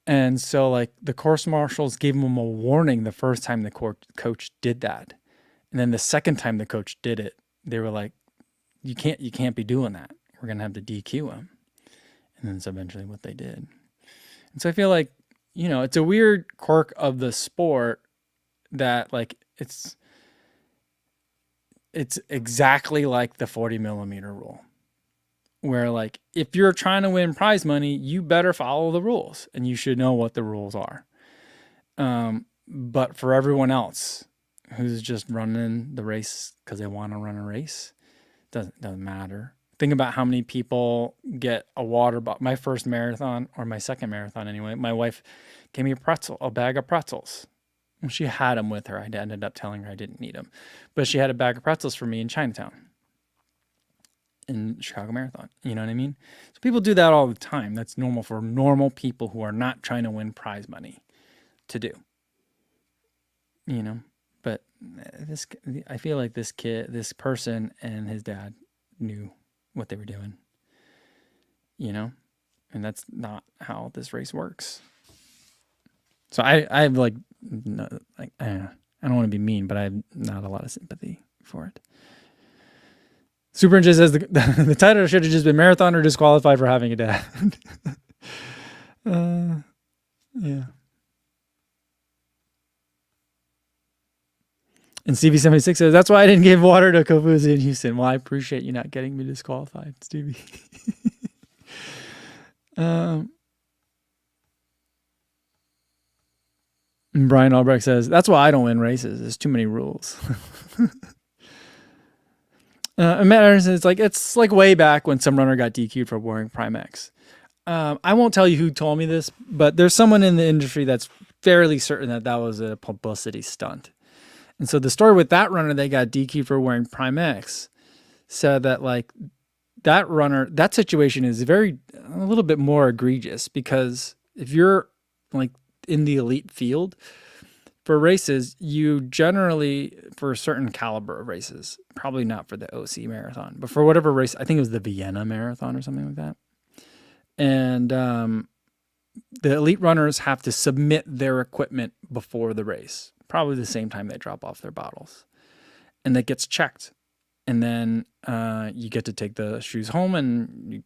And so like the course marshals gave him a warning the first time the coach did that. And then the second time the coach did it, they were like, you can't be doing that. We're going to have to DQ him. And then it's eventually what they did. And so I feel like, it's a weird quirk of the sport that like it's exactly like the 40 millimeter rule, where like, if you're trying to win prize money, you better follow the rules and you should know what the rules are. But for everyone else who's just running the race because they want to run a race, doesn't matter. Think about how many people get a water bottle. My first marathon, or my second marathon anyway, my wife gave me a bag of pretzels. Well, she had them with her. I ended up telling her I didn't need them. But she had a bag of pretzels for me in Chinatown in Chicago Marathon. You know what I mean? So people do that all the time. That's normal for normal people who are not trying to win prize money to do. But I feel like this person and his dad knew what they were doing, and that's not how this race works. So I have I don't want to be mean, but I have not a lot of sympathy for it. Super Ninja says the title should have just been Marathon or Disqualified for Having a Dad. Yeah. And CV76 says, that's why I didn't give water to Kofuzi in Houston. Well, I appreciate you not getting me disqualified, Stevie. And Brian Albrecht says, that's why I don't win races. There's too many rules. And Matt Anderson, it's like way back when some runner got DQ'd for wearing Primex. I won't tell you who told me this, but there's someone in the industry that's fairly certain that was a publicity stunt. And so the story with that runner that got DQ'd for wearing Primex said that like that runner, that situation is a little bit more egregious, because if you're like in the elite field for races, you generally, for a certain caliber of races, probably not for the OC marathon, but for whatever race, I think it was the Vienna marathon or something like that. And the elite runners have to submit their equipment before the race, probably the same time they drop off their bottles. And that gets checked. And then you get to take the shoes home and you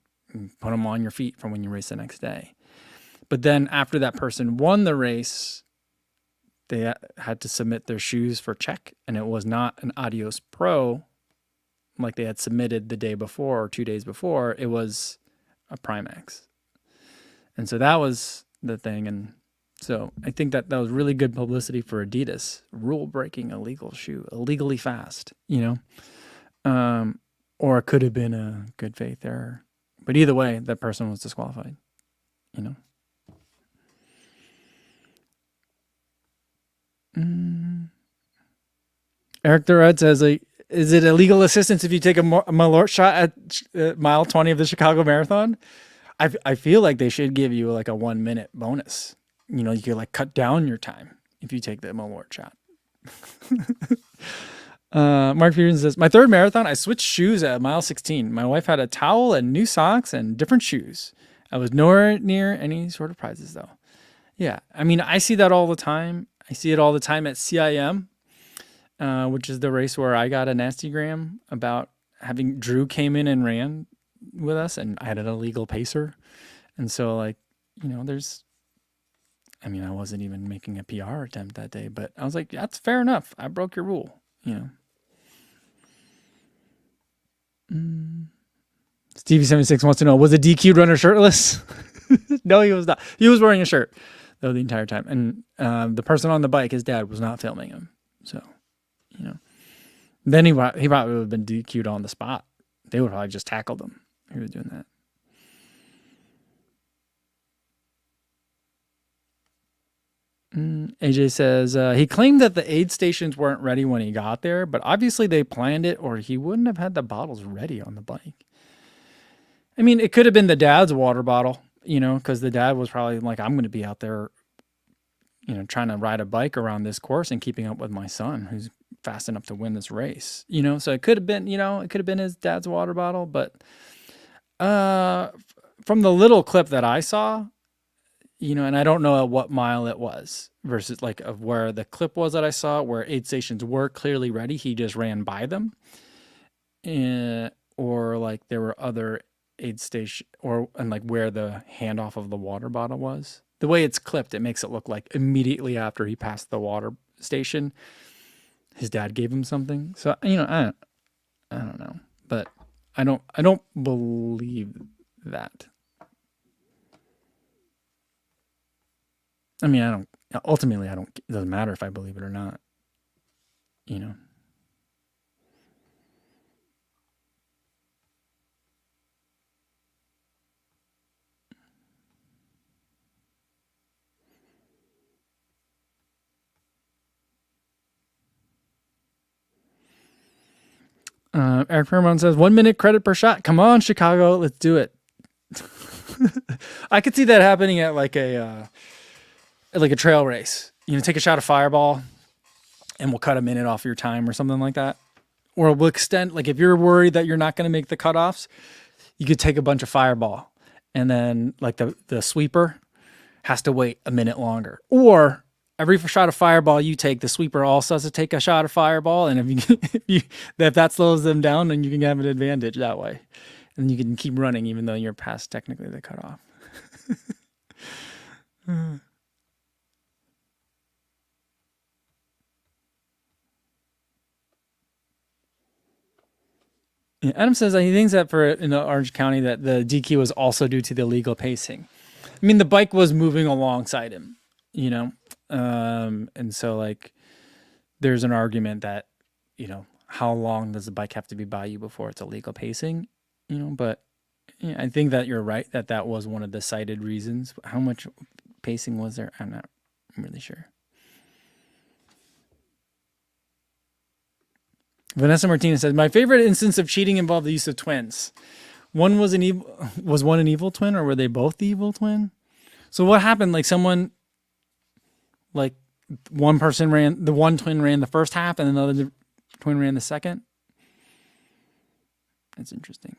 put them on your feet for when you race the next day. But then after that person won the race, they had to submit their shoes for check. And it was not an Adios Pro like they had submitted the day before or 2 days before. It was a Primex. And so that was the thing. And so I think that was really good publicity for Adidas. Rule-breaking illegal shoe, illegally fast, or it could have been a good faith error. But either way, that person was disqualified, Eric Durrett says, is it illegal assistance if you take a Malort shot at mile 20 of the Chicago Marathon? I feel like they should give you like a 1 minute bonus. You could like cut down your time if you take the Malort shot. Mark Peterson says, my third marathon, I switched shoes at mile 16. My wife had a towel and new socks and different shoes. I was nowhere near any sort of prizes though. Yeah. I mean, I see that all the time. I see it all the time at CIM, which is the race where I got a nasty gram about having Drew came in and ran with us, and I had an illegal pacer. And so, like, there's, I mean, I wasn't even making a PR attempt that day, but I was like, that's fair enough. I broke your rule. Stevie76 wants to know, was a DQ runner shirtless? No, he was not. He was wearing a shirt though the entire time, and the person on the bike, his dad, was not filming him. So, then he probably would have been DQ'd on the spot. They would probably just tackled him. He was doing that. AJ says he claimed that the aid stations weren't ready when he got there, but obviously they planned it, or he wouldn't have had the bottles ready on the bike. I mean, it could have been the dad's water bottle, because the dad was probably like, I'm going to be out there, trying to ride a bike around this course and keeping up with my son who's fast enough to win this race, so it could have been, it could have been his dad's water bottle. But from the little clip that I saw, and I don't know at what mile it was versus like of where the clip was that I saw where aid stations were clearly ready. He just ran by them. Or like there were other aid station and like where the handoff of the water bottle was. The way it's clipped, it makes it look like immediately after he passed the water station, his dad gave him something. So, I don't know, but I don't believe that. I mean, ultimately, it doesn't matter if I believe it or not, Eric Fairmont says 1 minute credit per shot. Come on, Chicago. Let's do it. I could see that happening at like a trail race. Take a shot of Fireball and we'll cut a minute off your time or something like that. Or we'll extend, like if you're worried that you're not going to make the cutoffs, you could take a bunch of Fireball and then like the sweeper has to wait a minute longer. Or every shot of Fireball you take, the sweeper also has to take a shot of Fireball. And if that slows them down, then you can have an advantage that way. And you can keep running even though you're past technically the cutoff. Yeah, Adam says that he thinks that in Orange County that the DQ was also due to the illegal pacing. I mean, the bike was moving alongside him, and so like there's an argument that, how long does the bike have to be by you before it's illegal pacing, but I think that you're right that was one of the cited reasons. How much pacing was there? I'm not really sure. Vanessa Martinez says, my favorite instance of cheating involved the use of twins. Was one an evil twin, or were they both the evil twin? So what happened? Like one twin ran the first half and another twin ran the second. That's interesting.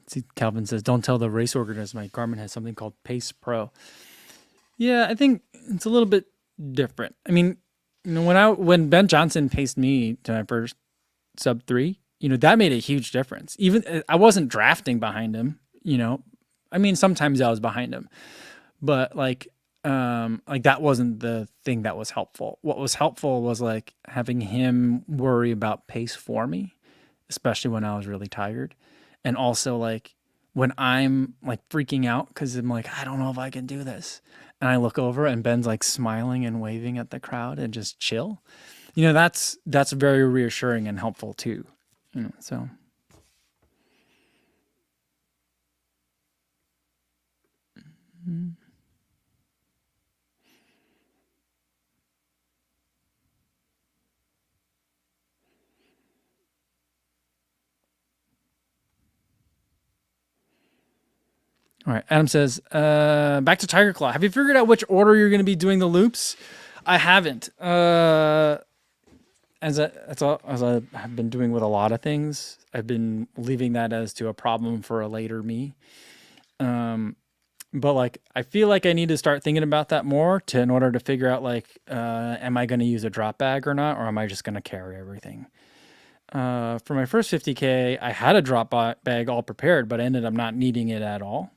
See, Calvin says, don't tell the race organizers my Garmin has something called Pace Pro. Yeah, I think it's a little bit different. I mean, when Ben Johnson paced me to my first sub 3, that made a huge difference. Even I wasn't drafting behind him, I mean, sometimes I was behind him, but like that wasn't the thing that was helpful. What was helpful was like having him worry about pace for me, especially when I was really tired. And also like when I'm like freaking out because I'm like, I don't know if I can do this. And I look over and Ben's like smiling and waving at the crowd and just chill. That's very reassuring and helpful too. So. All right. Adam says, back to Tiger Claw. Have you figured out which order you're going to be doing the loops? I haven't. As I have been doing with a lot of things, I've been leaving that as to a problem for a later me. But like, I feel like I need to start thinking about that more in order to figure out like, am I going to use a drop bag or not, or am I just going to carry everything? For my first 50K, I had a drop bag all prepared, but I ended up not needing it at all.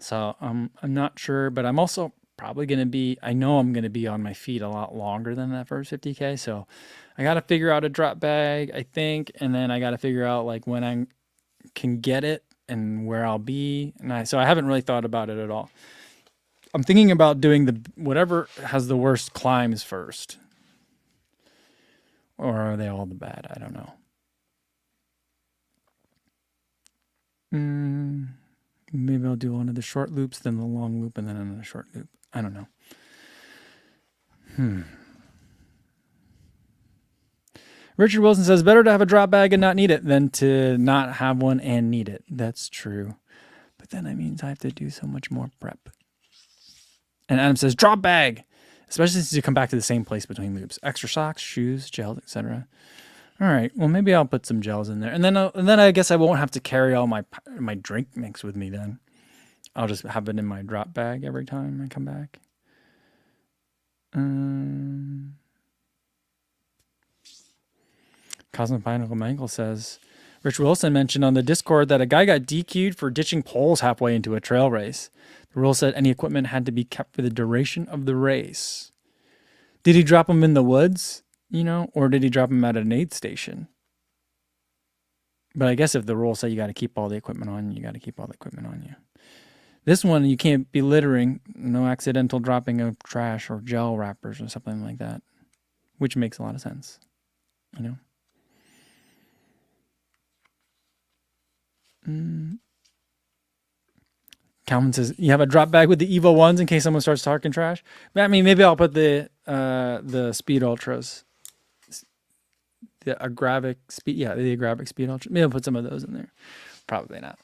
So I'm not sure, but I'm also probably going to be, I know I'm going to be on my feet a lot longer than that first 50K. So I got to figure out a drop bag, I think. And then I got to figure out like when I can get it and where I'll be. So I haven't really thought about it at all. I'm thinking about doing whatever has the worst climbs first. Or are they all the bad? I don't know. Maybe I'll do one of the short loops, then the long loop, and then another short loop. I don't know. Richard Wilson says, better to have a drop bag and not need it than to not have one and need it. That's true. But then that means I have to do so much more prep. And Adam says, drop bag, especially since you come back to the same place between loops. Extra socks, shoes, gels, etc. All right. Well, maybe I'll put some gels in there. And then I guess I won't have to carry all my drink mix with me then. I'll just have it in my drop bag every time I come back. Cosmic Pineapple Mangle says, Rich Wilson mentioned on the Discord that a guy got DQ'd for ditching poles halfway into a trail race. The rule said any equipment had to be kept for the duration of the race. Did he drop them in the woods, or did he drop them at an aid station? But I guess if the rule said you got to keep all the equipment on you, got to keep all the equipment on you. This one, you can't be littering, no accidental dropping of trash or gel wrappers or something like that, which makes a lot of sense, Calvin says, you have a drop bag with the Evo 1s in case someone starts talking trash? I mean, maybe I'll put the Speed Ultras. The Agravic Speed Ultra. Maybe I'll put some of those in there. Probably not.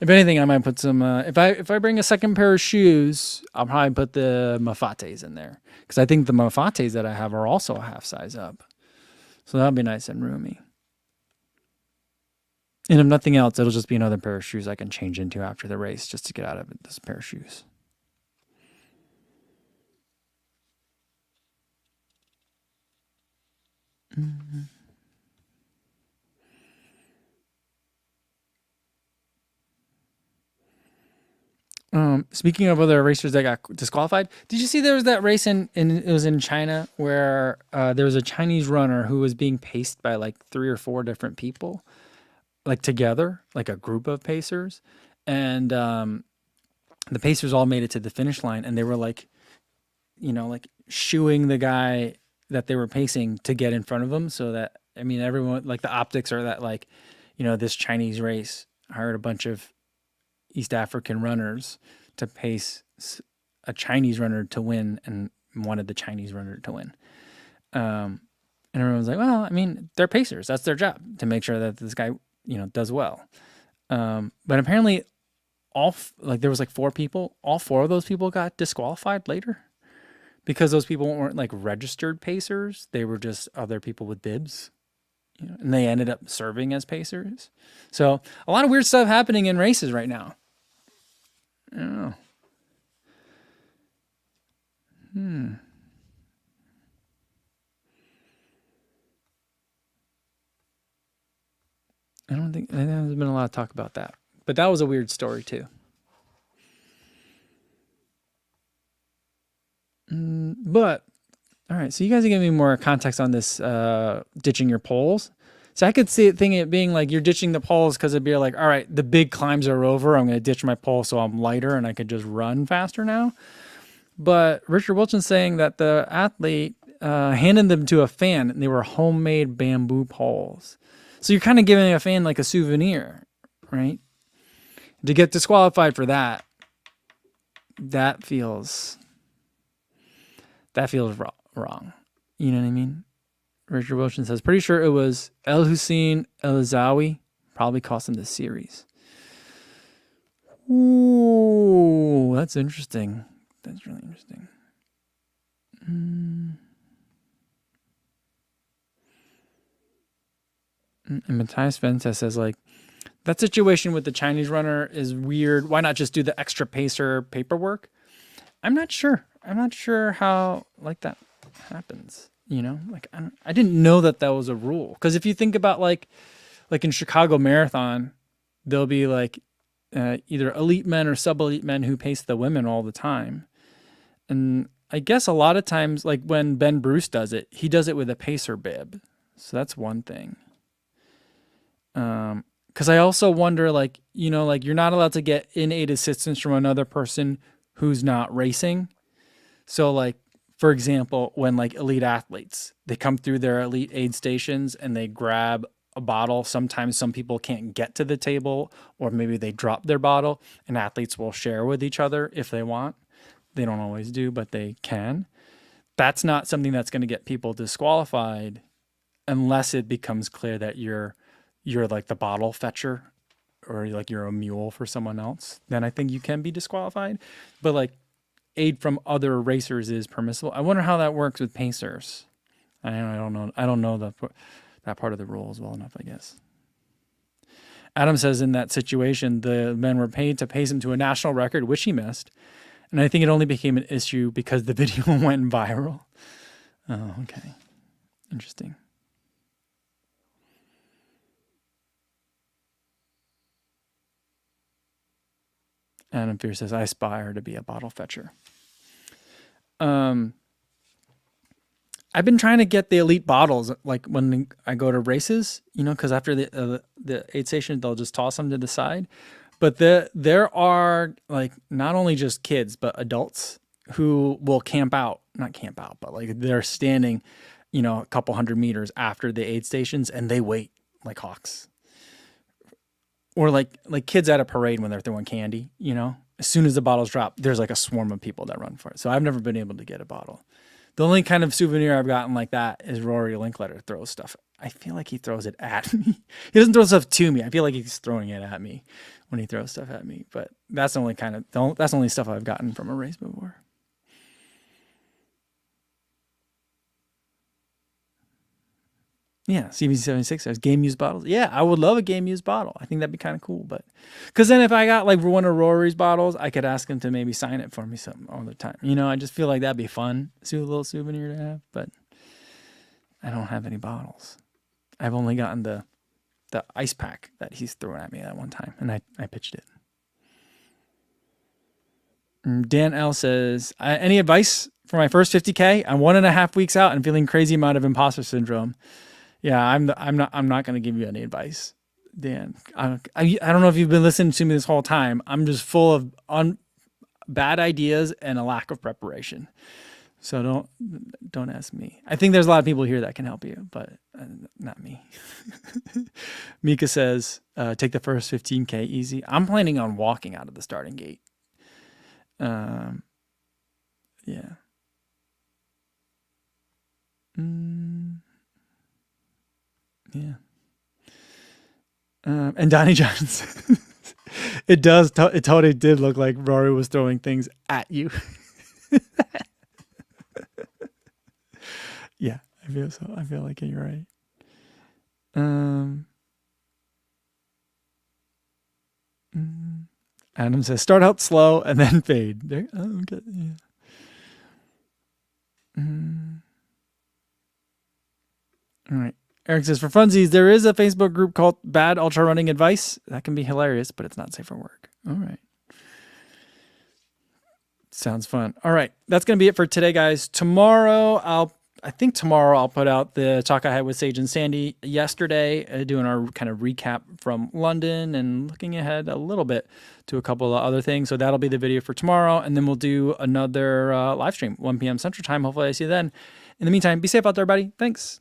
If anything, I might put some, if I bring a second pair of shoes, I'll probably put the Mafates in there. Because I think the Mafates that I have are also a half size up. So that'll be nice and roomy. And if nothing else, it'll just be another pair of shoes I can change into after the race just to get out of this pair of shoes. Speaking of other racers that got disqualified, did you see there was that race it was in China where there was a Chinese runner who was being paced by like 3 or 4 different people? Like together, like a group of pacers, and the pacers all made it to the finish line, and they were like, like shooing the guy that they were pacing to get in front of them, so that everyone, like the optics are that like, this Chinese race hired a bunch of East African runners to pace a Chinese runner to win, and wanted the Chinese runner to win. And everyone's like, well, they're pacers. That's their job, to make sure that this guy does well. But apparently there was like 4 people, all 4 of those people got disqualified later because those people weren't like registered pacers. They were just other people with bibs, and they ended up serving as pacers. So a lot of weird stuff happening in races right now. I don't know. I don't think there's been a lot of talk about that, but that was a weird story too. But all right, so you guys are giving me more context on this ditching your poles. So I could see it being like you're ditching the poles because it'd be like, all right, the big climbs are over. I'm going to ditch my pole so I'm lighter and I could just run faster now. But Richard Wilson's saying that the athlete handed them to a fan, and they were homemade bamboo poles. So you're kind of giving a fan like a souvenir, right? To get disqualified for that, that feels wrong. You know what I mean? Richard Wilson says, pretty sure it was El Hussein El Azawi, probably cost him the series. Ooh, that's interesting. That's really interesting. And Matthias Venta says, like, that situation with the Chinese runner is weird. Why not just do the extra pacer paperwork? I'm not sure. I'm not sure how like that happens. You know, like I didn't know that that was a rule. Because if you think about like in Chicago Marathon, there'll be like either elite men or sub elite men who pace the women all the time. And I guess a lot of times, like when Ben Bruce does it, he does it with a pacer bib. So that's one thing. Because I also wonder, like, you know, like you're not allowed to get in aid assistance from another person who's not racing. So, like, for example, when like elite athletes, they come through their elite aid stations and they grab a bottle. Sometimes some people can't get to the table, or maybe they drop their bottle, and athletes will share with each other if they want. They don't always do, but they can. That's not something that's going to get people disqualified unless it becomes clear that you're like the bottle fetcher, or like you're a mule for someone else. Then I think you can be disqualified. But like aid from other racers is permissible. I wonder how that works with pacers. I don't know. I don't know that part of the rules well enough, I guess. Adam says in that situation, the men were paid to pace him to a national record, which he missed. And I think it only became an issue because the video went viral. Oh, okay. Interesting. Adam Fear says, I aspire to be a bottle fetcher. I've been trying to get the elite bottles, like when I go to races, you know, because after the aid station, they'll just toss them to the side. But there are like not only just kids, but adults who will not camp out, but like they're standing, you know, a couple 100 meters after the aid stations, and they wait like hawks. Or like kids at a parade when they're throwing candy, you know, as soon as the bottles drop, there's like a swarm of people that run for it. So I've never been able to get a bottle. The only kind of souvenir I've gotten like that is Rory Linkletter throws stuff. I feel like he throws it at me. He doesn't throw stuff to me. I feel like he's throwing it at me when he throws stuff at me. But that's the only stuff I've gotten from a race before. Yeah, CBC76 has game used bottles. Yeah, I would love a game used bottle. I think that'd be kind of cool. But because then if I got like one of Rory's bottles, I could ask him to maybe sign it for me some all the time. You know, I just feel like that'd be fun. A little souvenir to have. But I don't have any bottles. I've only gotten the ice pack that he's throwing at me that one time, and I pitched it. Dan L says, any advice for my first 50K? I'm 1.5 weeks out and feeling crazy amount of imposter syndrome. Yeah, I'm not going to give you any advice, Dan. I don't know if you've been listening to me this whole time. I'm just full of bad ideas and a lack of preparation. So don't ask me. I think there's a lot of people here that can help you, but not me. Mika says, take the first 15K easy. I'm planning on walking out of the starting gate. Yeah. Yeah. And Donnie Johnson, it totally did look like Rory was throwing things at you. Yeah, I feel so. I feel like you're right. Adam says, start out slow and then fade. There, okay, yeah. All right. Eric says, for funsies, there is a Facebook group called Bad Ultra Running Advice. That can be hilarious, but it's not safe for work. All right. Sounds fun. All right. That's going to be it for today, guys. Tomorrow, I'll put out the talk I had with Sage and Sandy yesterday, doing our kind of recap from London and looking ahead a little bit to a couple of other things. So that'll be the video for tomorrow. And then we'll do another live stream, 1 p.m. Central Time. Hopefully I see you then. In the meantime, be safe out there, buddy. Thanks.